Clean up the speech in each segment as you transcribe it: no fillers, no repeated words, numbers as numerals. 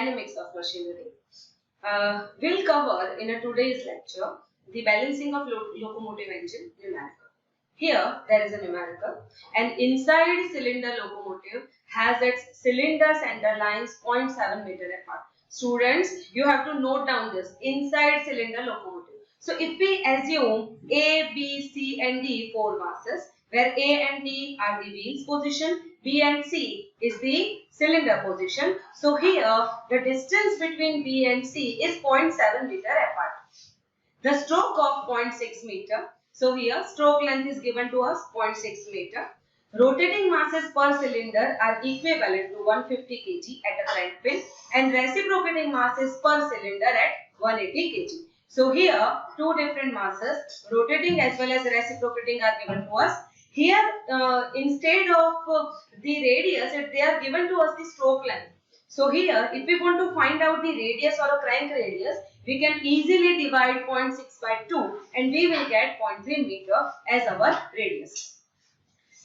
dynamics of machinery. We'll cover in today's lecture the balancing of locomotive engine numerical. Here there is a numerical, and inside cylinder locomotive has its cylinder center lines 0.7 meter apart. Students, you have to note down this inside cylinder locomotive. So if we assume A, B, C and D 4 masses, where A and D are the wheels position, B and C is the cylinder position. So here the distance between B and C is 0.7 meter apart. The stroke of 0.6 meter. So here stroke length is given to us 0.6 meter. Rotating masses per cylinder are equivalent to 150 kg at a crank pin and reciprocating masses per cylinder at 180 kg. So here two different masses, rotating as well as reciprocating, are given to us. Here instead of the radius, they are given to us the stroke length. So here if we want to find out the radius or a crank radius, we can easily divide 0.6 by 2 and we will get 0.3 meter as our radius.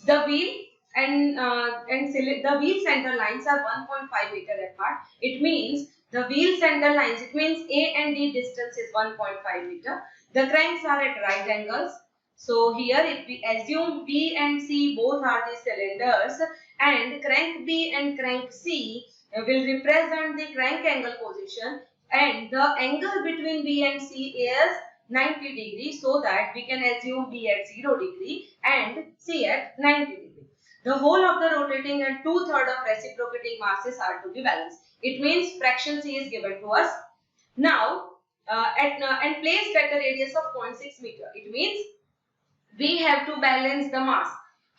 The wheel and the wheel center lines are 1.5 meter apart. It means the wheel center lines, it means A and D distance is 1.5 meter. The cranks are at right angles. So here if we assume B and C both are the cylinders and crank B and crank C will represent the crank angle position, and the angle between B and C is 90 degree, so that we can assume B at 0 degree and C at 90 degree. The whole of the rotating and 2/3 of reciprocating masses are to be balanced. It means fraction C is given to us. Now and placed at a radius of 0.6 meter. It means we have to balance the mass.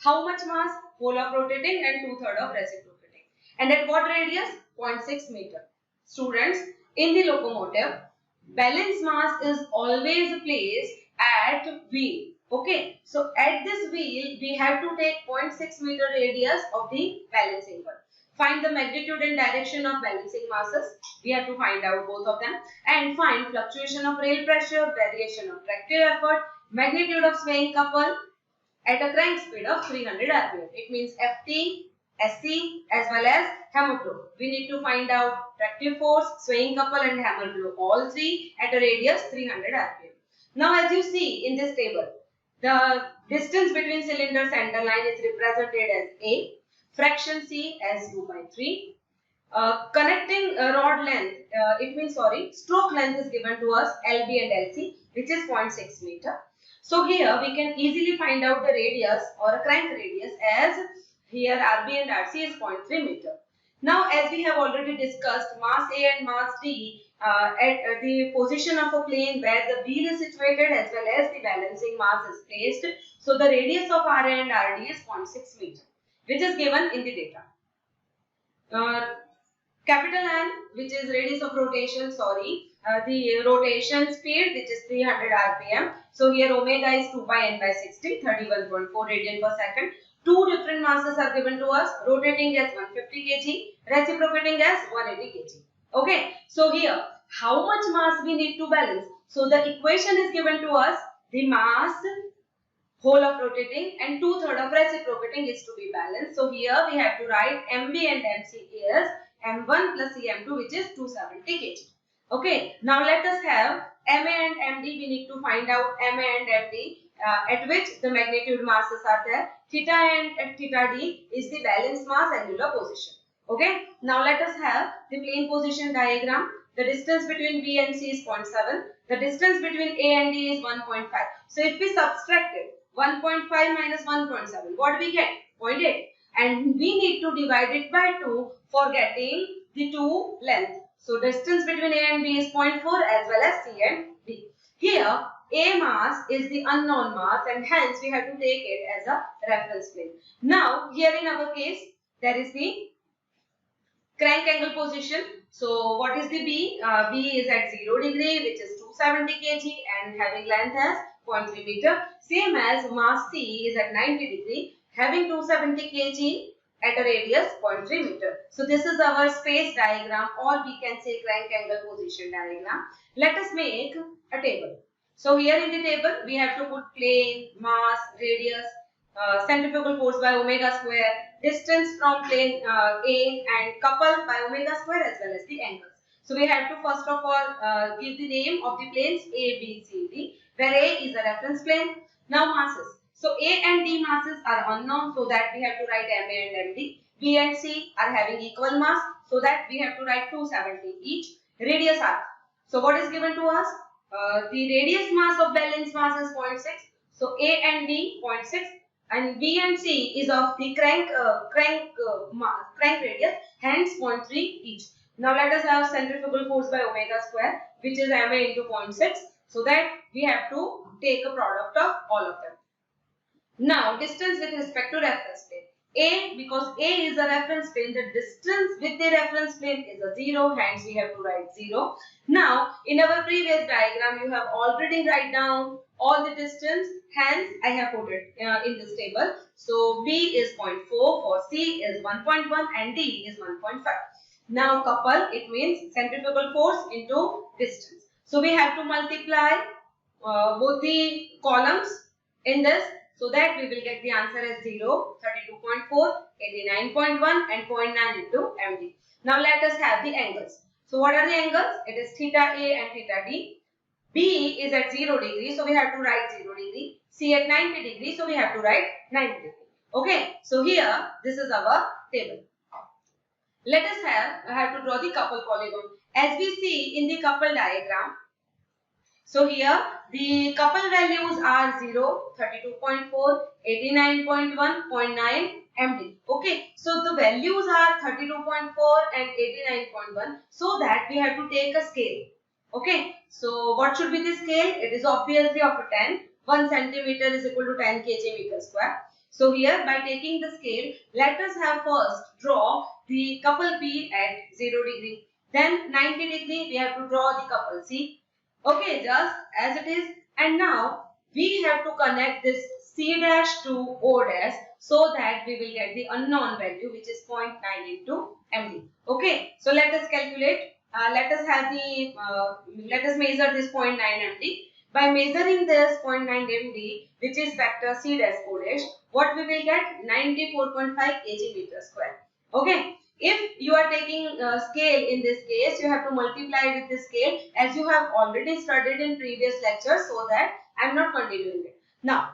How much mass? Whole of rotating and 2/3 of reciprocating. And at what radius? 0.6 meter. Students, in the locomotive, balance mass is always placed at wheel. Okay, so at this wheel, we have to take 0.6 meter radius of the balancing one. Find the magnitude and direction of balancing masses. We have to find out both of them. And find fluctuation of rail pressure, variation of tractive effort, magnitude of swaying couple at a crank speed of 300 rpm. It means Ft, SC as well as hammer flow. We need to find out tractive force, swaying couple and hammer flow, all three at a radius 300 rpm. Now as you see in this table, the distance between cylinder center line is represented as A, fraction C as U by 3. Connecting rod length, stroke length is given to us LB and LC, which is 0.6 meter. So here we can easily find out the radius or a crank radius, as here RB and RC is 0.3 meter. Now as we have already discussed, mass A and mass D at the position of a plane where the wheel is situated as well as the balancing mass is placed. So the radius of RA and RD is 0.6 meter, which is given in the data. Capital N, which is radius of rotation, the rotation speed, which is 300 rpm. So here omega is 2 pi n by 60, 31.4 radian per second. Two different masses are given to us, rotating as 150 kg, reciprocating as 180 kg. Okay, so here how much mass we need to balance? So the equation is given to us, the mass, whole of rotating and 2/3 of reciprocating is to be balanced. So here we have to write MB and MC is M1 plus CM2, which is 270 kg. Okay, now let us have MA and MD. We need to find out MA and MD at which the magnitude masses are there. Theta and theta D is the balance mass angular position. Okay, now let us have the plane position diagram. The distance between B and C is 0.7. The distance between A and D is 1.5. So if we subtract it, 1.5 minus 1.7, what we get? 0.8. And we need to divide it by 2 for getting the two length. So distance between A and B is 0.4 as well as C and D. Here A mass is the unknown mass and hence we have to take it as a reference plane. Now here in our case there is the crank angle position. So what is the B? B is at 0 degree, which is 270 kg and having length as 0.3 meter. Same as mass C is at 90 degree having 270 kg at a radius 0.3 meter. So this is our space diagram, or we can say crank angle position diagram. Let us make a table. So here in the table we have to put plane, mass, radius, centrifugal force by omega square, distance from plane A, and coupled by omega square as well as the angles. So we have to first of all give the name of the planes A, B, C, D, where A is a reference plane. Now masses. So A and D masses are unknown, so that we have to write MA and MD. B and C are having equal mass, so that we have to write 270 each. Radius R. So what is given to us? The radius mass of balanced mass is 0.6. So A and D 0.6, and B and C is of the crank radius, hence 0.3 each. Now let us have centrifugal force by omega square, which is MA into 0.6, so that we have to take a product of all of them. Now distance with respect to reference plane. A, because A is a reference plane, the distance with the reference plane is a 0, hence we have to write 0. Now in our previous diagram you have already write down all the distance, hence I have put it in this table. So B is 0.4, for C is 1.1 and D is 1.5. Now couple, it means centrifugal force into distance. So we have to multiply both the columns in this, so that we will get the answer as 0, 32.4, 89.1 and 0.9 into MD. Now let us have the angles. So what are the angles? It is theta A and theta D. B is at 0 degree, so we have to write 0 degree. C at 90 degree, so we have to write 90 degree. Okay, so here this is our table. Let us have to draw the couple polygon. As we see in the couple diagram, so here the couple values are 0, 32.4, 89.1, 0.9 MD. Okay, so the values are 32.4 and 89.1, so that we have to take a scale. Okay, so what should be the scale? It is obviously of a 10. 1 centimeter is equal to 10 kg meter square. So here by taking the scale, let us have first draw the couple B at 0 degree. Then 90 degree we have to draw the couple C. Okay, just as it is. And now we have to connect this C dash to O dash, so that we will get the unknown value, which is 0.9 into MD. Okay, so let us calculate. Let us measure this 0.9 MD. By measuring this 0.9 MD, which is vector C dash O dash, what we will get? 94.5 kg meter square. Okay. If you are taking scale in this case, you have to multiply with the scale, as you have already studied in previous lectures, so that I am not continuing it. Now,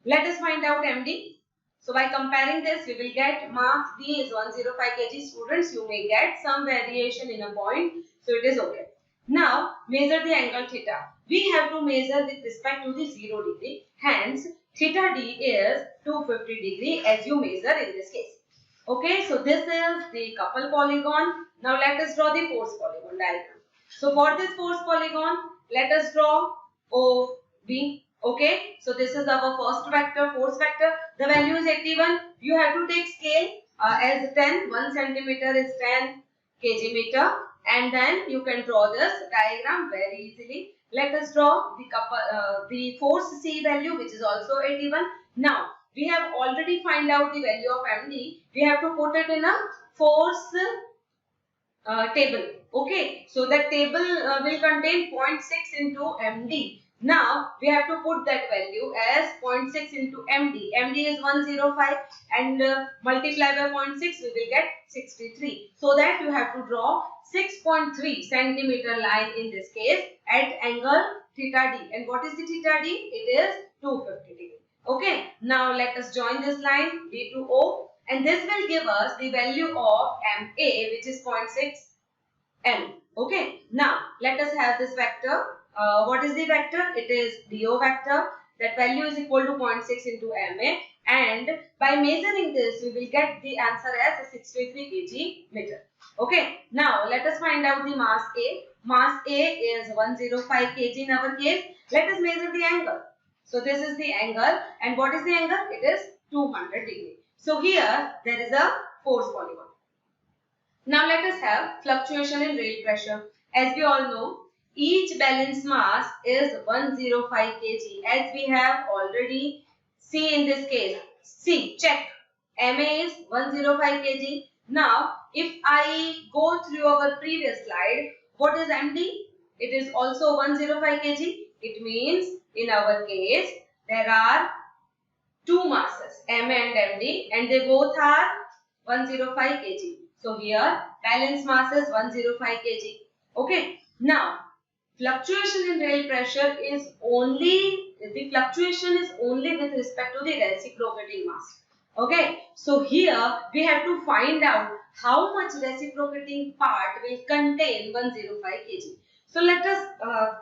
let us find out MD. So, by comparing this, we will get mass D is 105 kg. Students, you may get some variation in a point, so it is okay. Now, measure the angle theta. We have to measure with respect to the 0 degree. Hence, theta D is 250 degree as you measure in this case. Okay, so this is the couple polygon. Now let us draw the force polygon diagram. So for this force polygon, let us draw OB. Okay, so this is our first vector, force vector. The value is 81. You have to take scale as 10. 1 centimeter is 10 kg meter, and then you can draw this diagram very easily. Let us draw the force C value, which is also 81. Now we have already find out the value of MD. We have to put it in a force table. Okay, so that table will contain 0.6 into MD. Now we have to put that value as 0.6 into MD. MD is 105 and multiply by 0.6, we will get 63. So that you have to draw 6.3 centimeter line in this case at angle theta D. And what is the theta D? It is 250 degree. Okay, now let us join this line D to O, and this will give us the value of MA, which is 0.6 M. Okay, now let us have this vector. What is the vector? It is DO vector. That value is equal to 0.6 into MA, and by measuring this, we will get the answer as 63 kg meter. Okay, now let us find out the mass A. Mass A is 105 kg in our case. Let us measure the angle. So this is the angle, and what is the angle? It is 200 degree. So here there is a force polygon. Now let us have fluctuation in rail pressure. As we all know, each balanced mass is 105 kg. As we have already seen in this case. See, check. MA is 105 kg. Now, if I go through our previous slide, what is MD? It is also 105 kg. It means in our case, there are two masses, M and MD, and they both are 105 kg. So here balance mass is 105 kg. Okay. Now fluctuation in rail pressure is only with respect to the reciprocating mass. Okay. So here we have to find out how much reciprocating part will contain 105 kg. So let us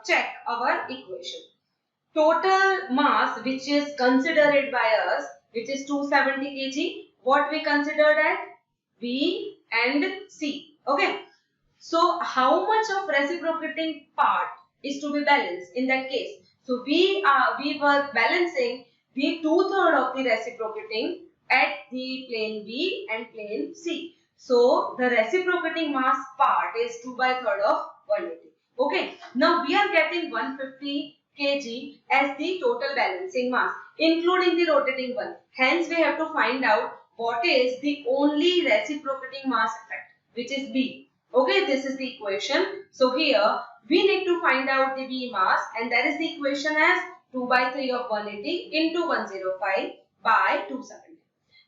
check our equation. Total mass which is considered by us, which is 270 kg, what we considered at B and C. Okay. So how much of reciprocating part is to be balanced in that case? So we were balancing the 2/3 of the reciprocating at the plane B and plane C. So the reciprocating mass part is 2/3 of 180. Okay. Now we are getting 150 kg as the total balancing mass, including the rotating one. Hence we have to find out what is the only reciprocating mass effect, which is B. Okay, this is the equation. So here we need to find out the B mass, and that is the equation as 2/3 of 180 into 105 by 270.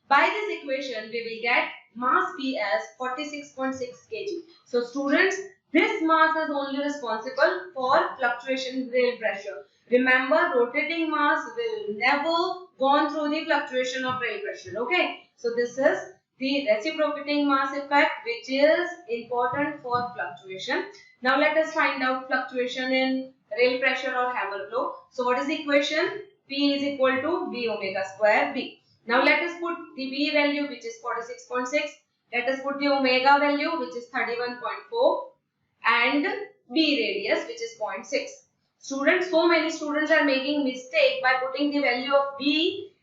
By this equation we will get mass B as 46.6 kg. So students, this mass is only responsible for fluctuation in rail pressure. Remember, rotating mass will never gone through the fluctuation of rail pressure. Okay, so this is the reciprocating mass effect, which is important for fluctuation. Now let us find out fluctuation in rail pressure or hammer blow. So what is the equation? P is equal to B omega square B. Now let us put the B value, which is 46.6. Let us put the omega value, which is 31.4, and B radius, which is 0.6. Students, so many students are making mistake by putting the value of B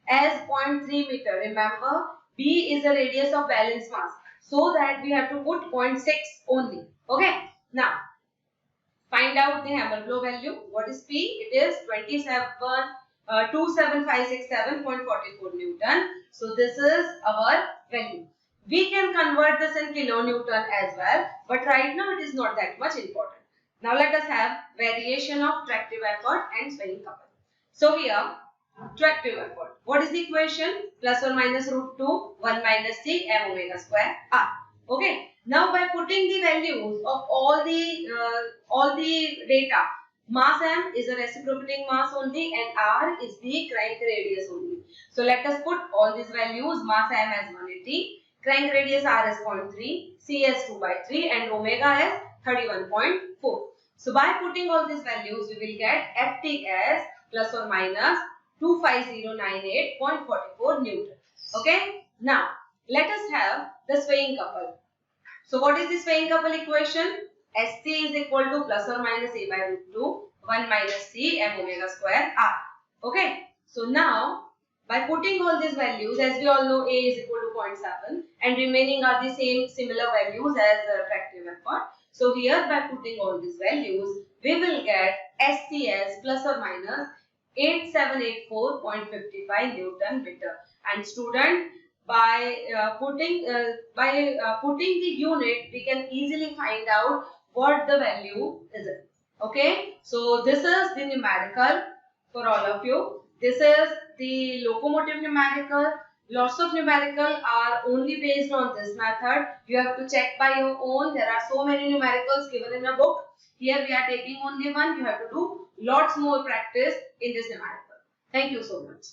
as 0.3 meter. Remember, B is the radius of balance mass, so that we have to put 0.6 only. Okay. Now find out the hammer blow value. What is P? It is 27567.44 Newton. So this is our value. We can convert this in kilonewton as well, but right now it is not that much important. Now let us have variation of tractive effort and swaying couple. So here, tractive effort. What is the equation? Plus or minus root 2, 1 minus C m omega square r. Okay. Now by putting the values of all the data, mass m is a reciprocating mass only and r is the crank radius only. So let us put all these values. Mass m as 180, crank radius r is 0.3, c as 2/3, and omega as 31.4. So by putting all these values, we will get Ft as plus or minus 25098.44 Newton. Okay. Now let us have the swaying couple. So what is the swaying couple equation? Sc is equal to plus or minus a by root 2, 1 minus c m omega square r. Okay. So now by putting all these values, as we all know, a is equal to 0.7 and remaining are the similar values as tractive effort. So here by putting all these values, we will get Sc as plus or minus 8784.55 Newton meter. And student, by putting the unit, we can easily find out what the value is. Okay. So this is the numerical for all of you. This is the locomotive numerical. Lots of numerical are only based on this method. You have to check by your own. There are so many numericals given in a book. Here we are taking only one. You have to do lots more practice in this numerical. Thank you so much.